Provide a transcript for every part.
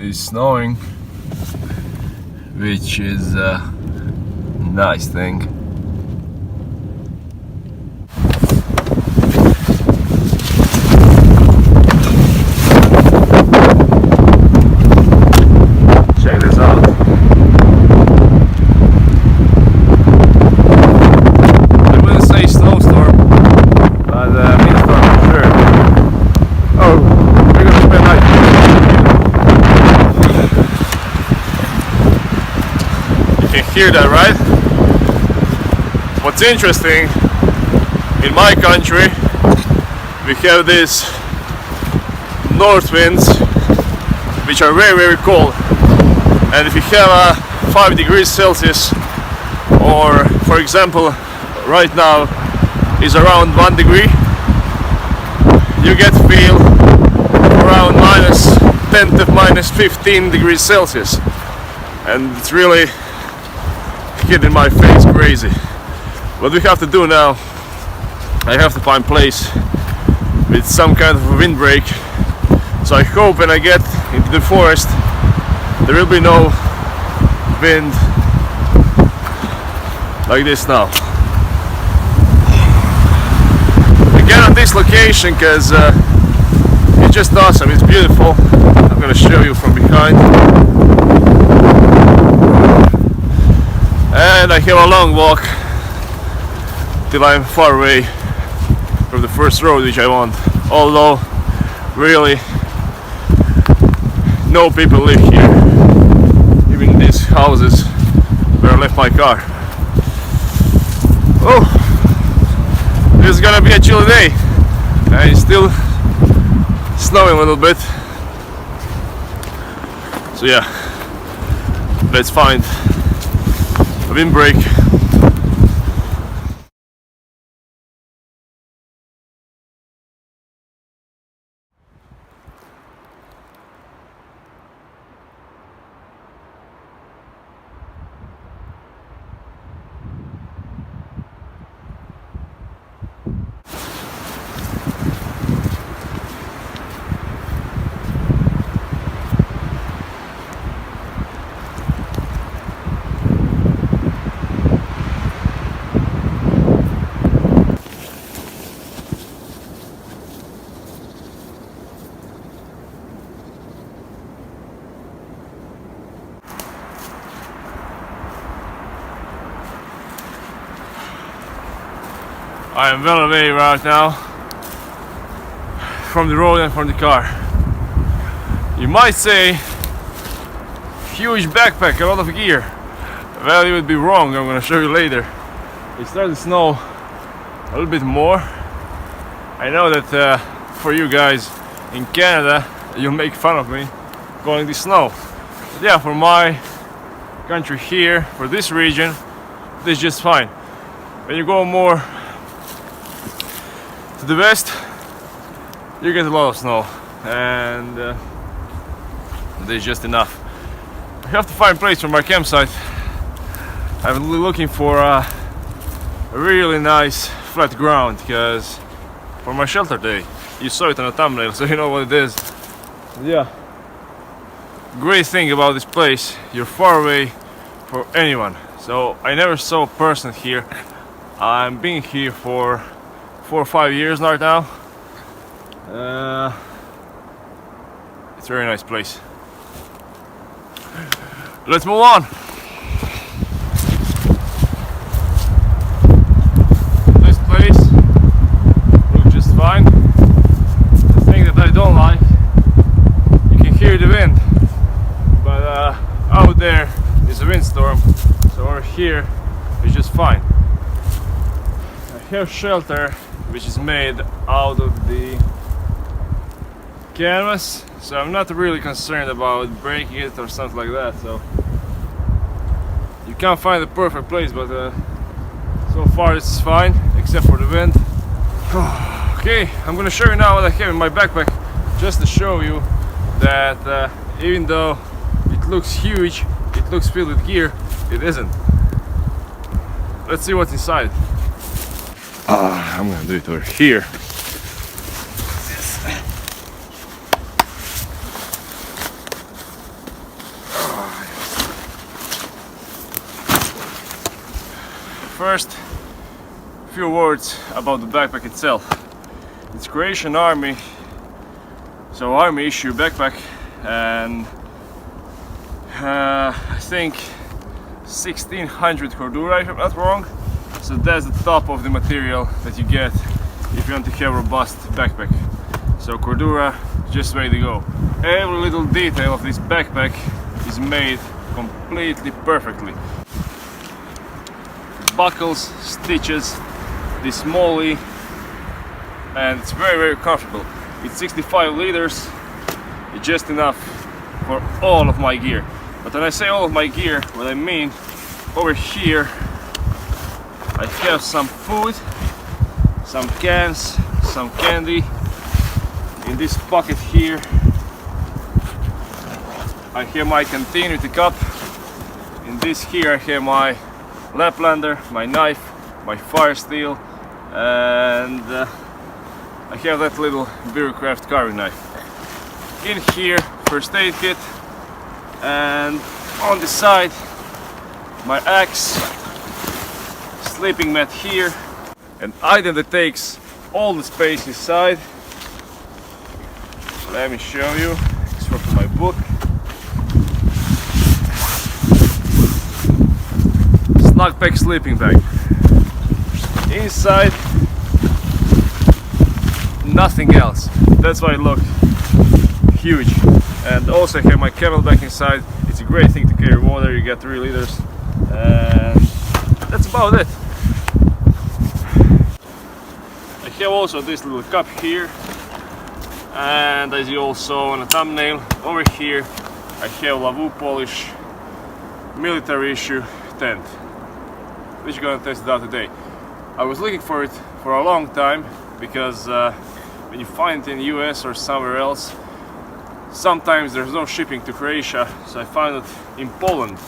is snowing, which is a nice thing. Check this out. I wouldn't say snowstorm, but windstorm for sure. Oh, we're gonna spend night. You can hear that, right? What's interesting, in my country we have these north winds which are very, very cold, and if you have 5 degrees Celsius, or for example right now is around 1 degree, you get to feel around -10 to -15 degrees Celsius, and it's really hitting my face crazy. What we have to do now, I have to find place with some kind of a windbreak, so I hope when I get into the forest there will be no wind like this now. Again on this location because it's just awesome, it's beautiful. I'm gonna show you from behind. And I have a long walk till I'm far away from the first road which I want, although really no people live here, even these houses where I left my car. Oh, this is gonna be a chill day, and it's still snowing a little bit, so yeah, let's find a windbreak. I am well away right now from the road and from the car. You might say, huge backpack, a lot of gear. Well, you would be wrong, I'm gonna show you later. It started to snow a little bit more. I know that for you guys in Canada, you'll make fun of me calling this snow. But yeah, for my country here, for this region, this is just fine. When you go more to the west, you get a lot of snow, and there's just enough. I have to find a place for my campsite. I'm looking for a really nice flat ground, because for my shelter day, you saw it on the thumbnail, so you know what it is. Yeah, great thing about this place, you're far away from anyone. So I never saw a person here. I'm being here for 4 or 5 years right now. It's a very nice place. Let's move on. This place looks just fine. The thing that I don't like, you can hear the wind, but out there is a windstorm, so over here is just fine. I have shelter which is made out of the canvas, so I'm not really concerned about breaking it or something like that. So you can't find the perfect place, but so far this is fine, except for the wind. Okay, I'm gonna show you now what I have in my backpack, just to show you that even though it looks huge, it looks filled with gear, it isn't. Let's see what's inside. I'm gonna do it over here. first, few words about the backpack itself. It's Croatian Army, so Army issue backpack, and I think 1600 cordura, if I'm not wrong. So that's the top of the material that you get if you want to have a robust backpack. So cordura, just way to go. Every little detail of this backpack is made completely perfectly. Buckles, stitches, this molly, and it's very comfortable. It's 65 liters, it's just enough for all of my gear. But when I say all of my gear, what I mean, over here I have some food, some cans, some candy. In this pocket here I have my canteen with the cup. In this here I have my Laplander, my knife, my fire steel, and I have that little Bushcraft carving knife. In here, first aid kit, and on the side my axe, sleeping mat here, an item that takes all the space inside. Let me show you, it's from my book. Snugpack sleeping bag. Inside, nothing else. That's why it looked huge. And also I have my camelback inside. It's a great thing to carry water. You get 3 liters, and that's about it. I have also this little cup here, and as you all saw on the thumbnail, over here I have Lavvu Polish military issue tent, which I'm gonna test it out today. I was looking for it for a long time because when you find it in the US or somewhere else, sometimes there's no shipping to Croatia, so I found it in Poland.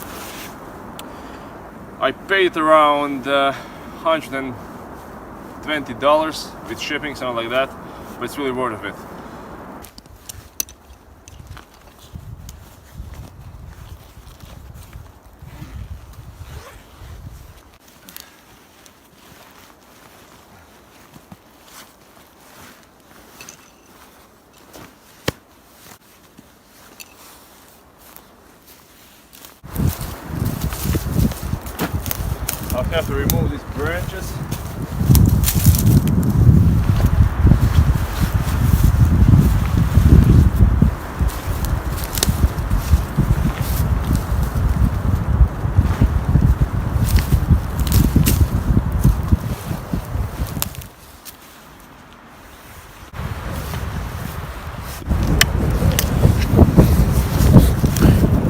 I paid around $120 with shipping, something like that, but it's really worth it. I'll have to remove these branches.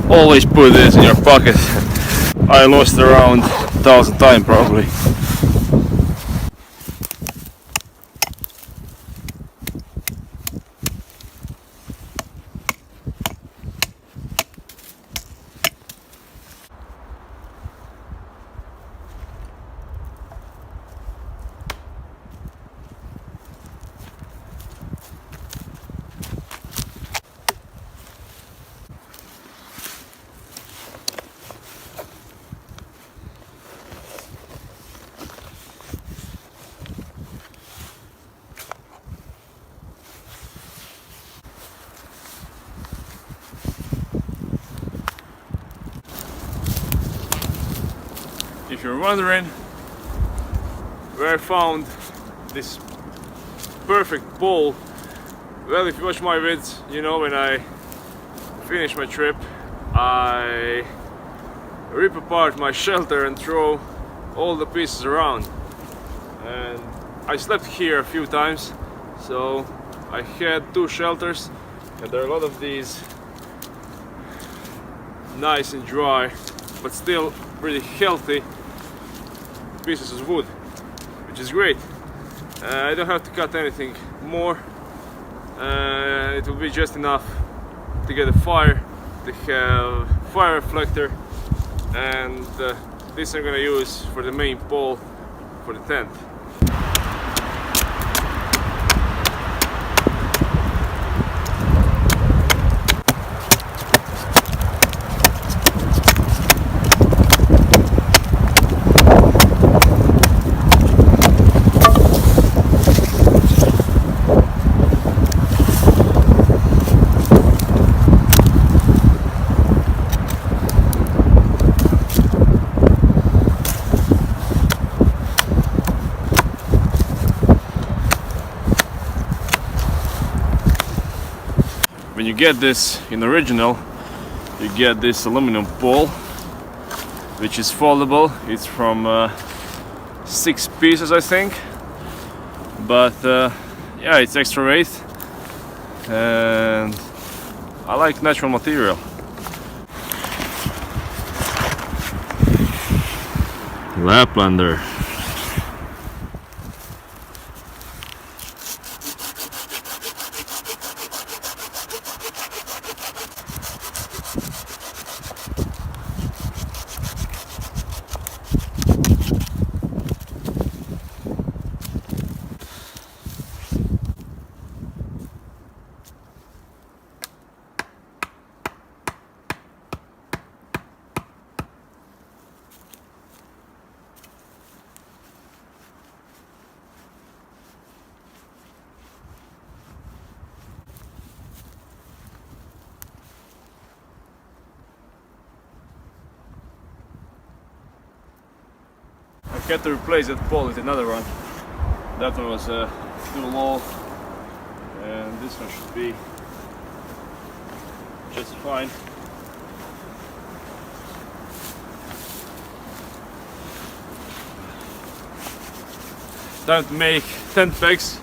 Always put this in your pocket. I lost around 1,000 times probably. If you're wondering where I found this perfect pole, well, if you watch my vids, you know when I finish my trip, I rip apart my shelter and throw all the pieces around. And I slept here a few times, so I had 2 shelters, and there are a lot of these nice and dry, but still really healthy pieces of wood, which is great. I don't have to cut anything more. It will be just enough to get a fire, to have fire reflector, and this I'm gonna use for the main pole for the tent. get this in original, you get this aluminum pole, which is foldable. It's from 6 pieces, I think, but yeah, it's extra weight, and I like natural material. Laplander. I had to replace that pole with another one. That one was too low, and this one should be just fine. Time to make tent pegs.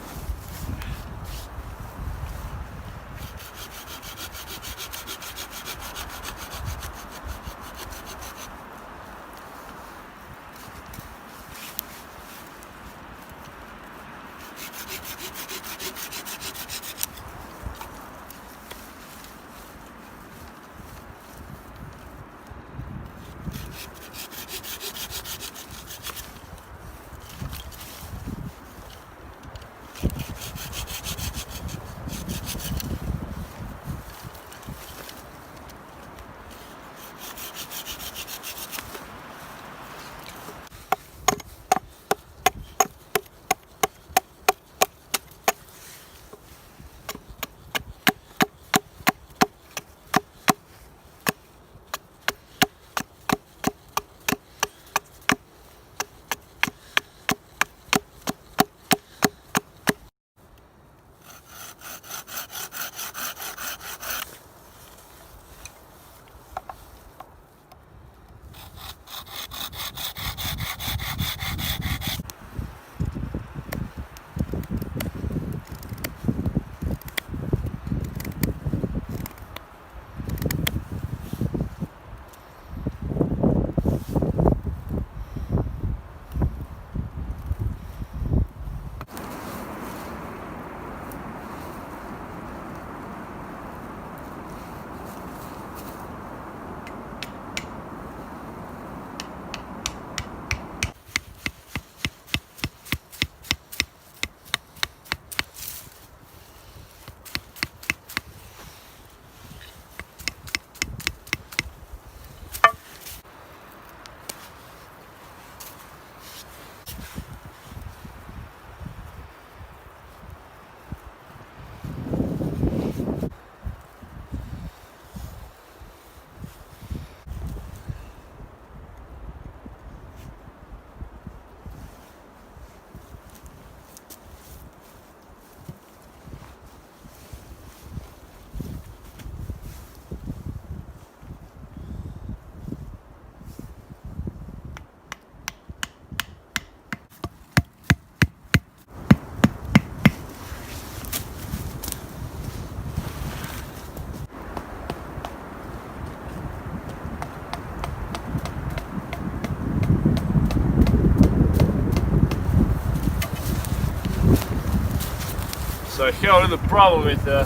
So I have a little problem with the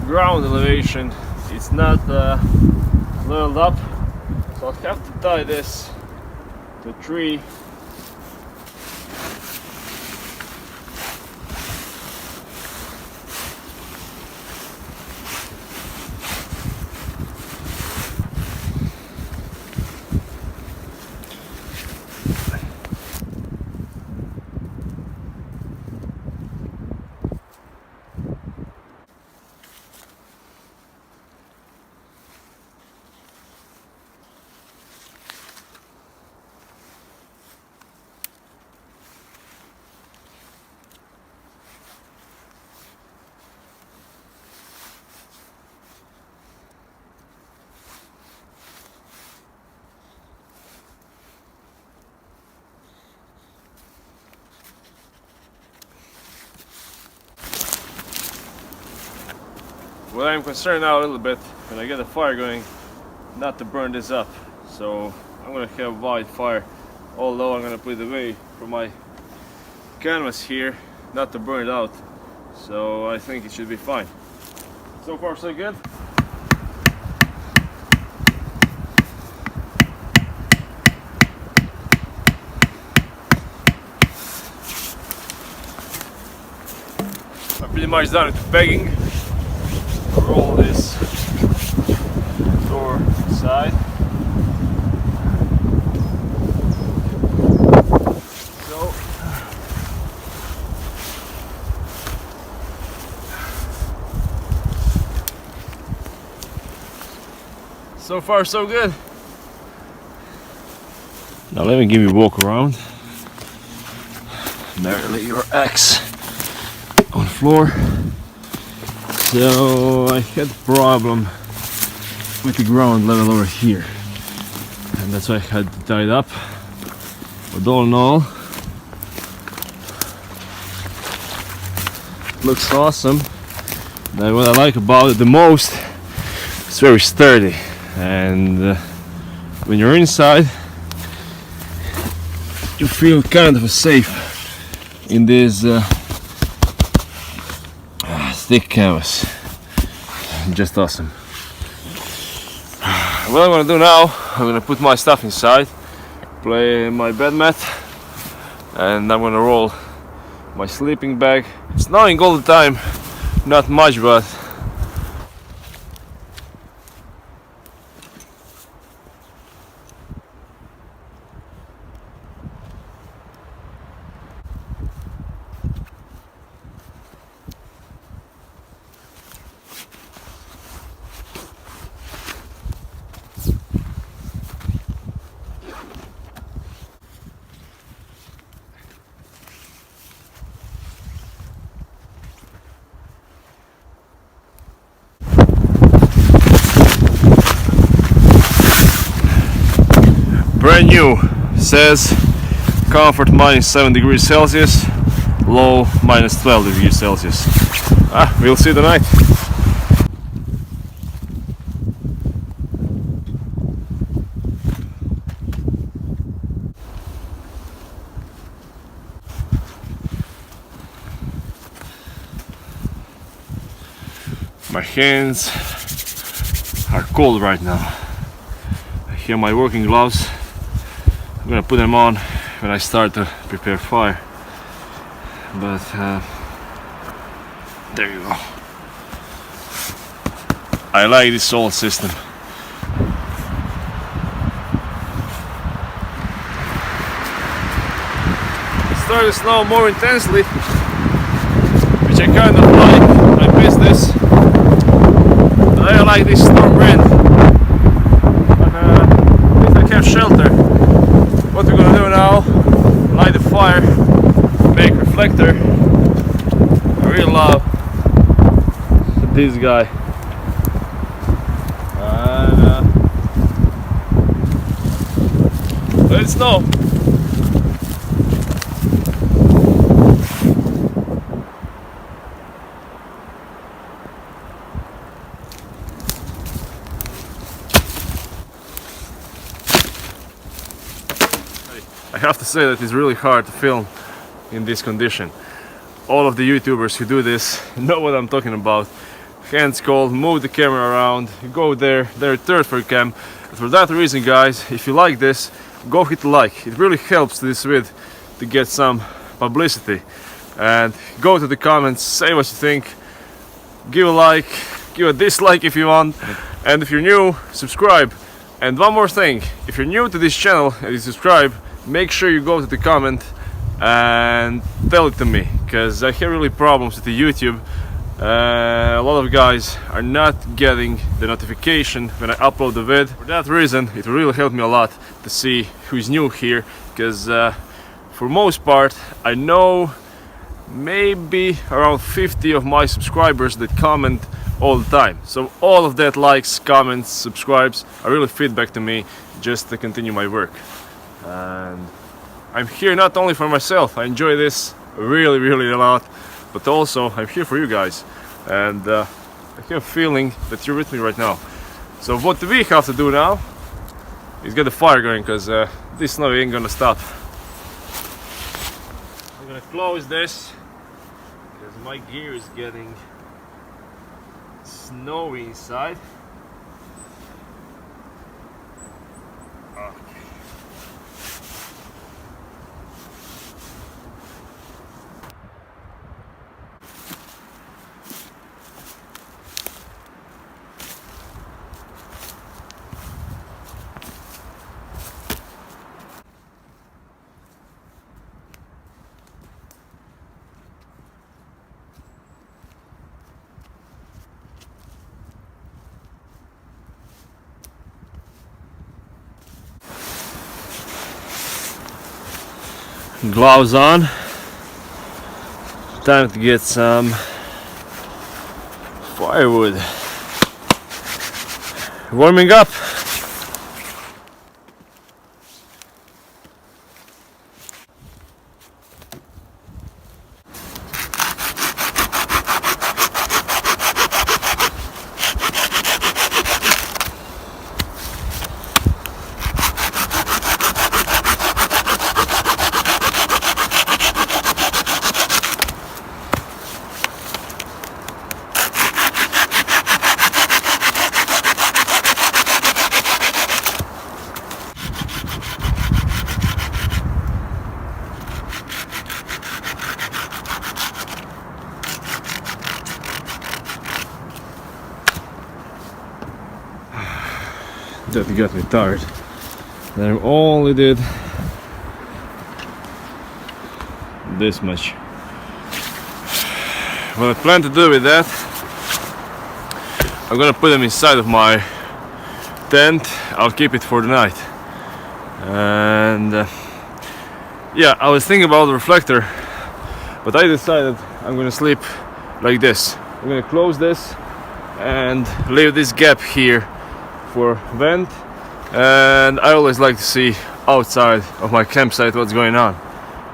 ground elevation. It's not leveled up, so I'll have to tie this to a tree. What I'm concerned now a little bit when I get the fire going, not to burn this up. So I'm gonna have wide fire, although I'm gonna put it away from my canvas here, not to burn it out. So I think it should be fine. So far so good. I'm pretty much done with the pegging. Roll this door aside. So far so good. Now let me give you a walk around. Barely your axe on the floor. So I had a problem with the ground level over here, and that's why I had to tie it up. But all in all, looks awesome. Now what I like about it the most, it's very sturdy, and when you're inside you feel kind of safe in this thick canvas. Just awesome. What I'm gonna do now, I'm gonna put my stuff inside, play my bed mat, and I'm gonna roll my sleeping bag. It's snowing all the time, not much, but brand new, says comfort -7 degrees Celsius, low -12 degrees Celsius. We'll see tonight. My hands are cold right now. I have my working gloves. I'm gonna put them on when I start to prepare fire. But there you go. I like this solar system. It started to snow more intensely, which I kind of like. I miss this. But I like this storm wind. But at least I have shelter. What we're gonna do now, light the fire, make reflector. I really love this guy. And let it snow. I have to say that it's really hard to film in this condition. All of the YouTubers who do this know what I'm talking about. Hands cold, move the camera around, go there, third for cam. And for that reason, guys, if you like this, go hit like. It really helps this vid to get some publicity. And go to the comments, say what you think, give a like, give a dislike if you want, and if you're new, subscribe. And one more thing, if you're new to this channel and you subscribe, make sure you go to the comment and tell it to me, because I have really problems with the YouTube. A lot of guys are not getting the notification when I upload the vid. For that reason, it will really help me a lot to see who's new here, because for most part I know maybe around 50 of my subscribers that comment all the time. So all of that likes, comments, subscribes are really feedback to me just to continue my work. And I'm here not only for myself, I enjoy this really a lot, but also I'm here for you guys. And I have a feeling that you're with me right now. So what we have to do now is get the fire going, because this snow ain't gonna stop. I'm gonna close this because my gear is getting snowy inside. Gloves on. Time to get some firewood. Warming up. That got me tired. And I only did this much. What I plan to do with that, I'm gonna put them inside of my tent. I'll keep it for the night. And yeah, I was thinking about the reflector, but I decided I'm gonna sleep like this. I'm gonna close this and leave this gap here for vent, and I always like to see outside of my campsite what's going on,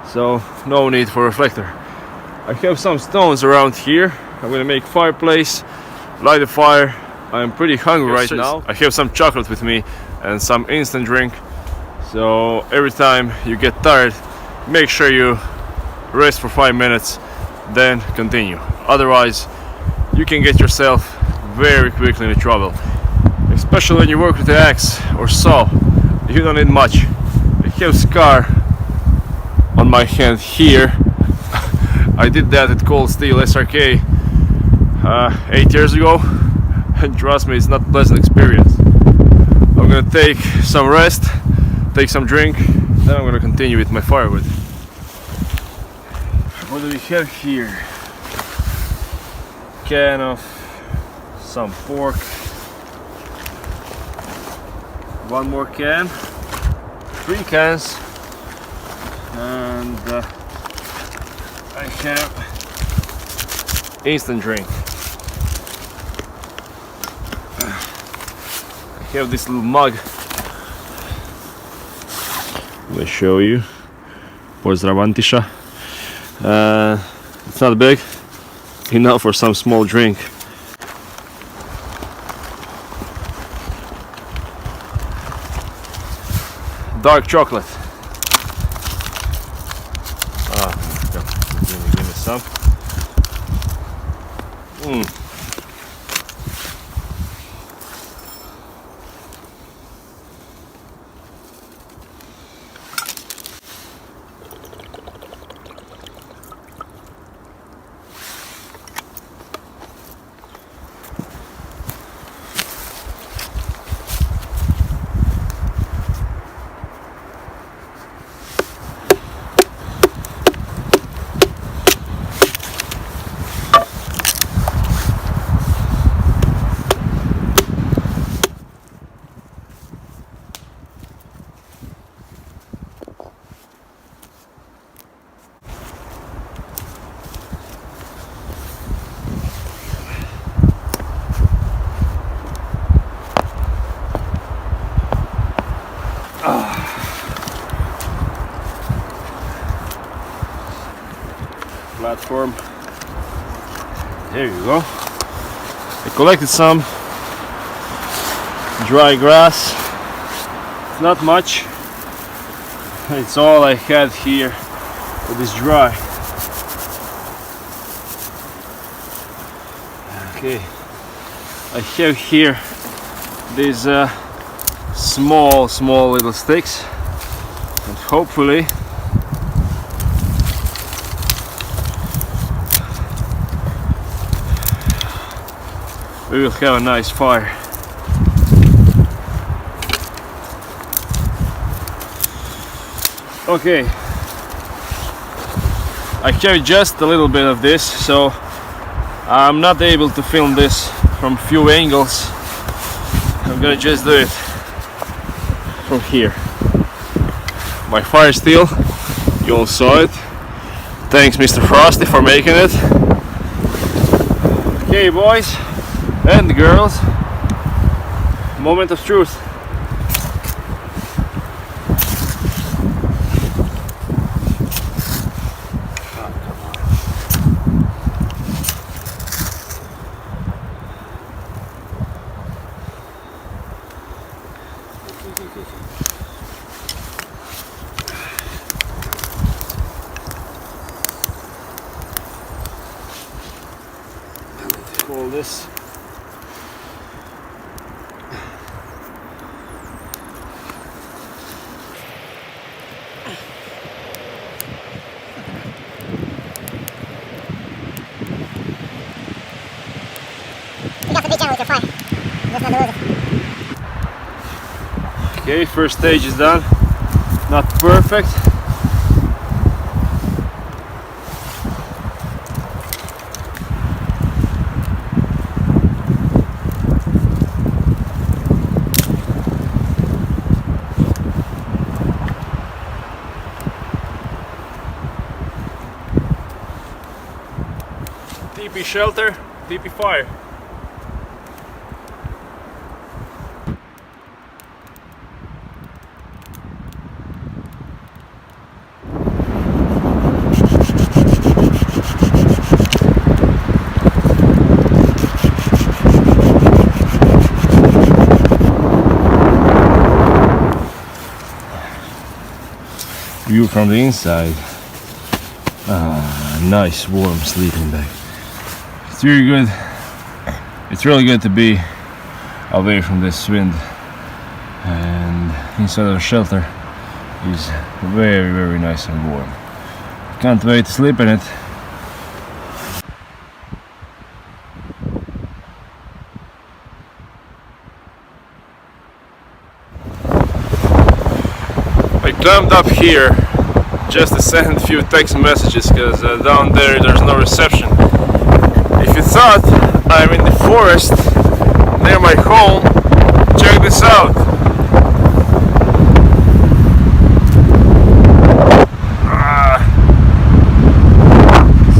so no need for reflector. I have some stones around here. I'm gonna make fireplace, light a fire. I'm pretty hungry right now. I have some chocolate with me and some instant drink, so every time you get tired, make sure you rest for 5 minutes, then continue. Otherwise you can get yourself very quickly into trouble. Especially when you work with the axe or saw, you don't need much. I have a scar on my hand here. I did that at Cold Steel SRK 8 years ago, and trust me, it's not a pleasant experience. I'm gonna take some rest, take some drink, then I'm gonna continue with my firewood. What do we have here? Can of some pork. One more can, 3 cans, and I have instant drink. I have this little mug. Let me show you. Pozdravantiša. It's not big, enough for some small drink. Dark chocolate. Give me some. Platform. There you go. I collected some dry grass. It's not much. It's all I had here. It is dry. Okay, I have here these small little sticks, and hopefully we will have a nice fire. Okay, I have just a little bit of this, so I'm not able to film this from few angles. I'm gonna just do it from here. My fire steel, you all saw it. Thanks Mr. Frosty for making it. Okay boys and girls, moment of truth. Call this okay, first stage is done. Not perfect. DP shelter, DP fire. View from the inside. Nice warm sleeping bag. It's really good. It's really good to be away from this wind, and inside of a shelter is very nice and warm. Can't wait to sleep in it. I climbed up here just to send a few text messages because down there's no reception. If you thought I'm in the forest near my home, check this out.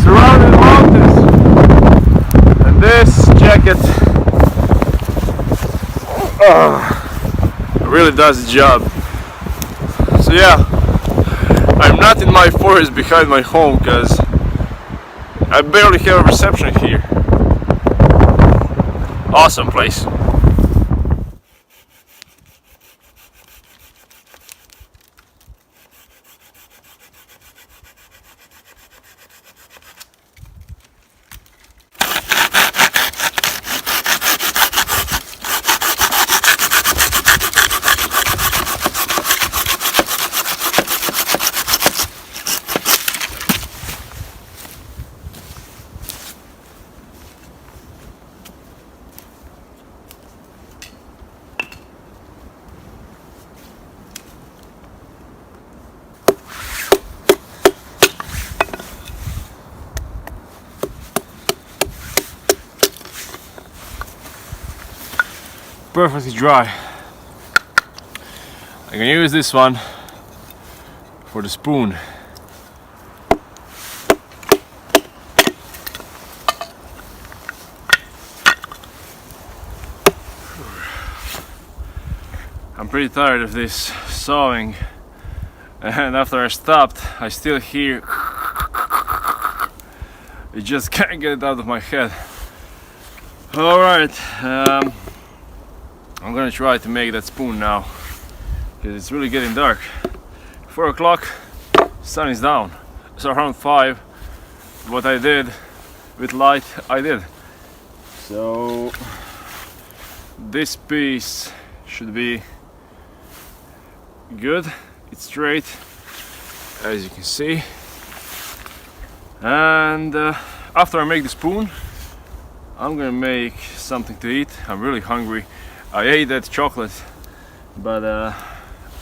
Surrounded mountains, and this jacket really does the job. So yeah, I'm not in my forest behind my home because I barely have a reception here. Awesome place. Perfectly dry. I can use this one for the spoon. I'm pretty tired of this sawing, and after I stopped I still hear I just can't get it out of my head. Alright, I'm gonna try to make that spoon now, because it's really getting dark. 4 o'clock, sun is down. So around 5, what I did with light, I did. So this piece should be good. It's straight, as you can see. And after I make the spoon, I'm gonna make something to eat. I'm really hungry. I ate that chocolate, but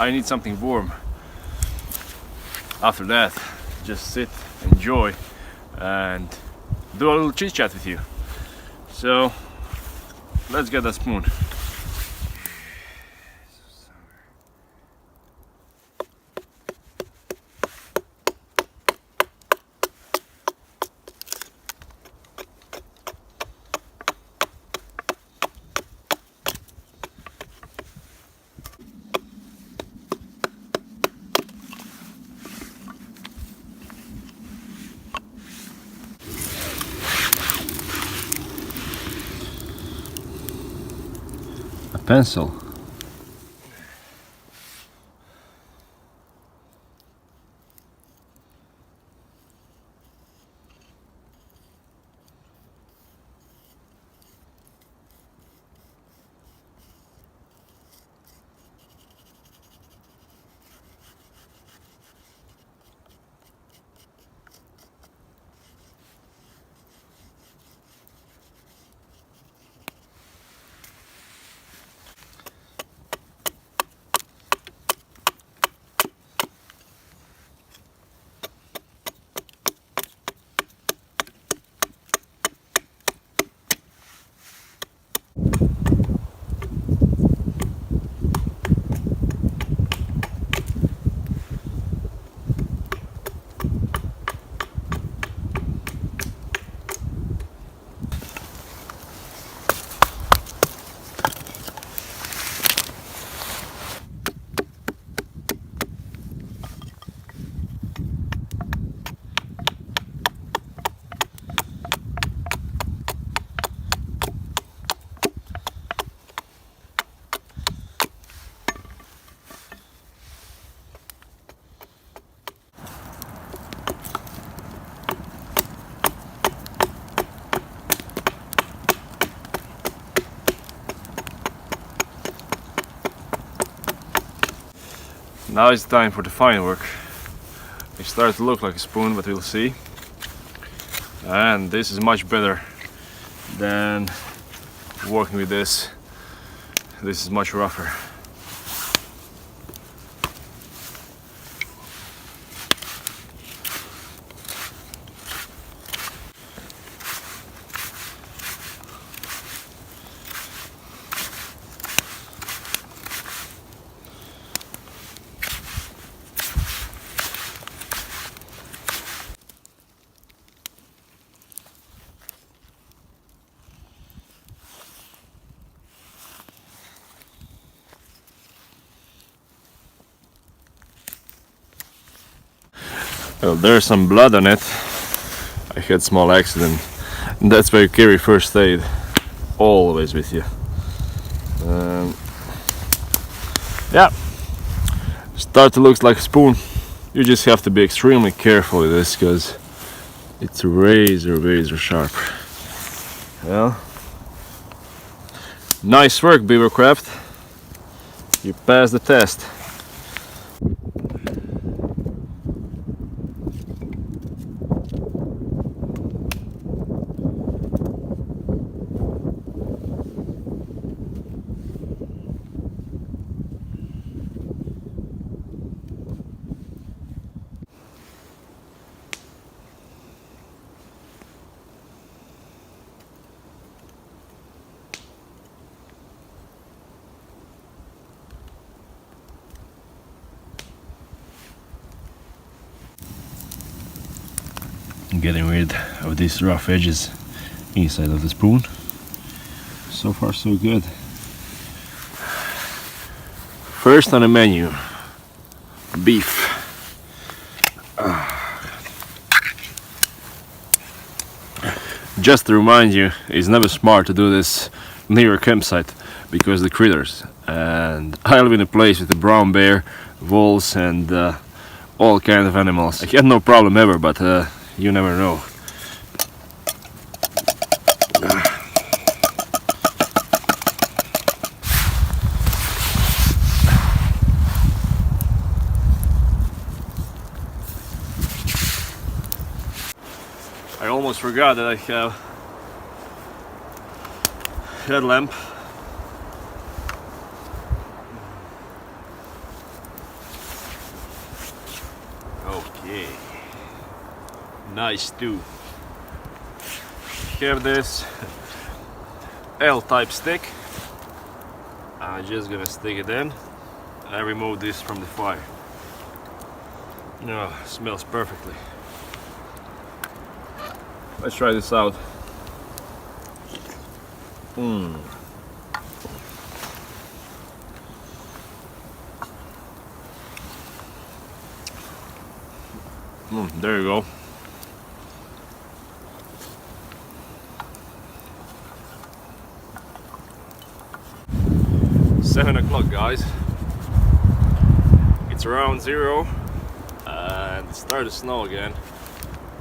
I need something warm. After that, just sit, enjoy, and do a little chit chat with you. So let's get that spoon. Pencil. Now it's time for the fine work. It starts to look like a spoon, but we'll see. And this is much better than working with this. This is much rougher. Well, there's some blood on it. I had small accident. And that's why you carry first aid always with you. Yeah, start to look like a spoon. You just have to be extremely careful with this because it's razor sharp. Well, nice work, Beavercraft. You passed the test. Getting rid of these rough edges inside of the spoon. So far so good. First on the menu, beef. just to remind you, it's never smart to do this near a campsite because the critters. And I live in a place with a brown bear, wolves, and all kinds of animals. I had no problem ever, but you never know. I almost forgot that I have headlamp. Okay, nice too. Have this L-type stick. I'm just gonna stick it in and remove this from the fire. Oh, smells perfectly. Let's try this out. There you go. Seven o'clock, guys. It's around 0 and it started to snow again.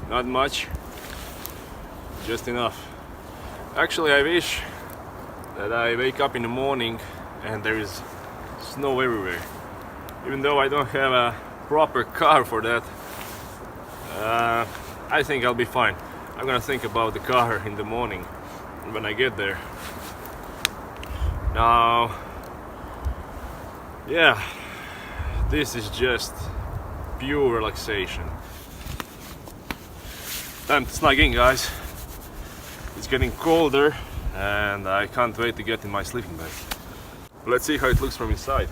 Not much, just enough. Actually, I wish that I wake up in the morning and there is snow everywhere. Even though I don't have a proper car for that, I think I'll be fine. I'm gonna think about the car in the morning when I get there. Now, yeah, this is just pure relaxation. Time to snug in, guys. It's getting colder and I can't wait to get in my sleeping bag. Let's see how it looks from inside.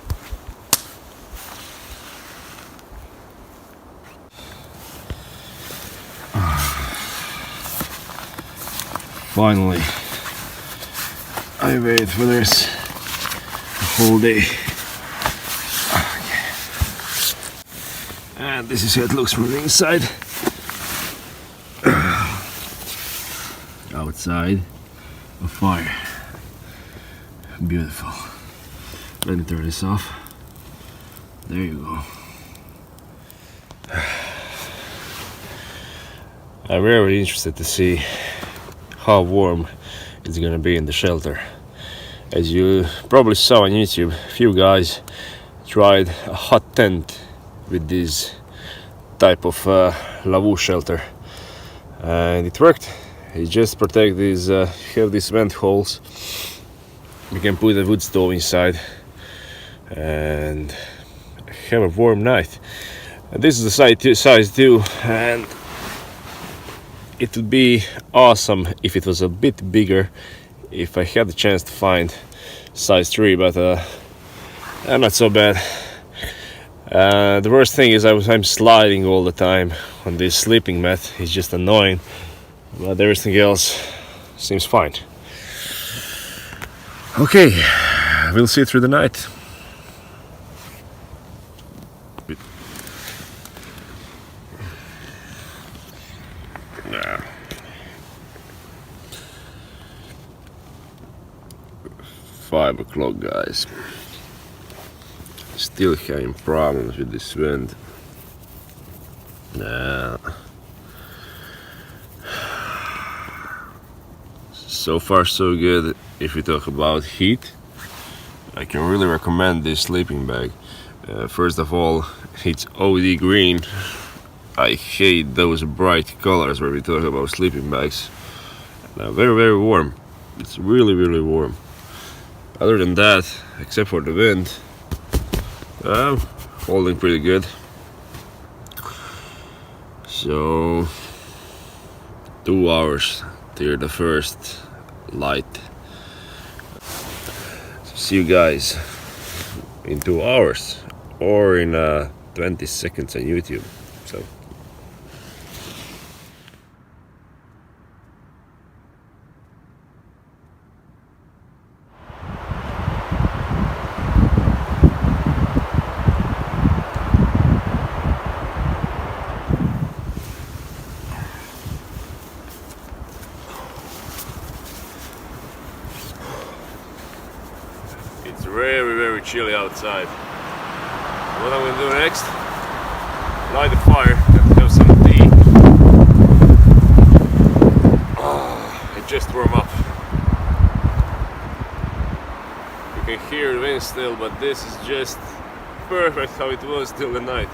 Finally, I waited for this the whole day. Okay. And this is how it looks from the inside. Outside, a fire. Beautiful. Let me turn this off. There you go. I'm very interested to see how warm it's gonna be in the shelter. As you probably saw on YouTube, a few guys tried a hot tent with this type of Lavvu shelter, and it worked. You just protect these, have these vent holes. You can put a wood stove inside and have a warm night. And this is the size 2, and it would be awesome if it was a bit bigger, if I had the chance to find size 3, but not so bad. The worst thing is I'm sliding all the time on this sleeping mat. It's just annoying, but everything else seems fine. Okay, we'll see through the night. Nah. 5 o'clock, guys. Still having problems with this wind. Nah. So far so good. If we talk about heat, I can really recommend this sleeping bag. First of all, it's OD green. I hate those bright colors when we talk about sleeping bags. Very, very warm. It's really, really warm. Other than that, except for the wind, holding pretty good. So 2 hours till the first light. So see you guys in 2 hours or in 20 seconds on YouTube. So chilly outside. What I'm gonna do next? Light a fire and have some tea. It just warmed up. You can hear the wind still, but this is just perfect how it was till the night.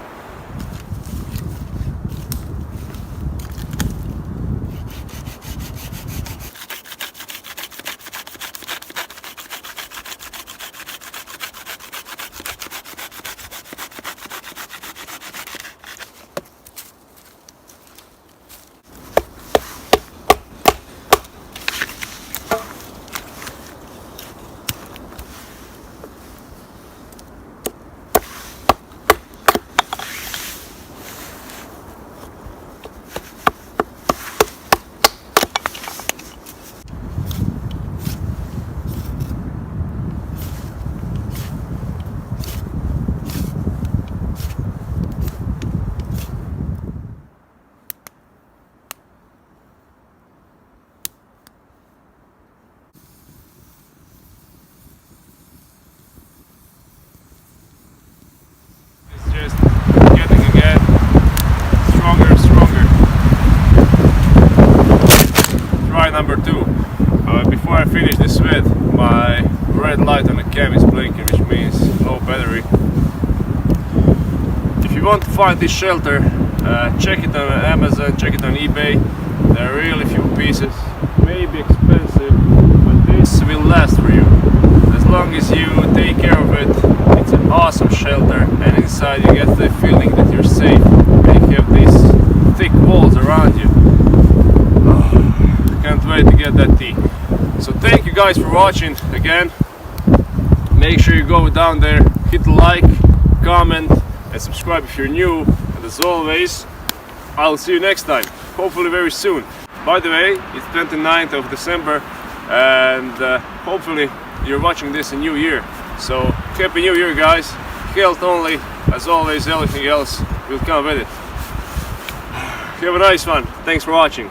Number 2. Before I finish this vid, my red light on the cam is blinking, which means low battery. If you want to find this shelter, check it on Amazon, check it on eBay. There are really few pieces, maybe expensive, but this will last for you. As long as you take care of it, it's an awesome shelter, and inside you get the feeling that you're safe. You have these thick walls around you. Can't wait to get that tea. So thank you guys for watching again. Make sure you go down there, hit the like, comment and subscribe if you're new. And as always, I'll see you next time, hopefully very soon. By the way, it's 29th of December and hopefully you're watching this in New Year. So Happy New Year guys, health only, as always, everything else will come with it. Have a nice one, thanks for watching.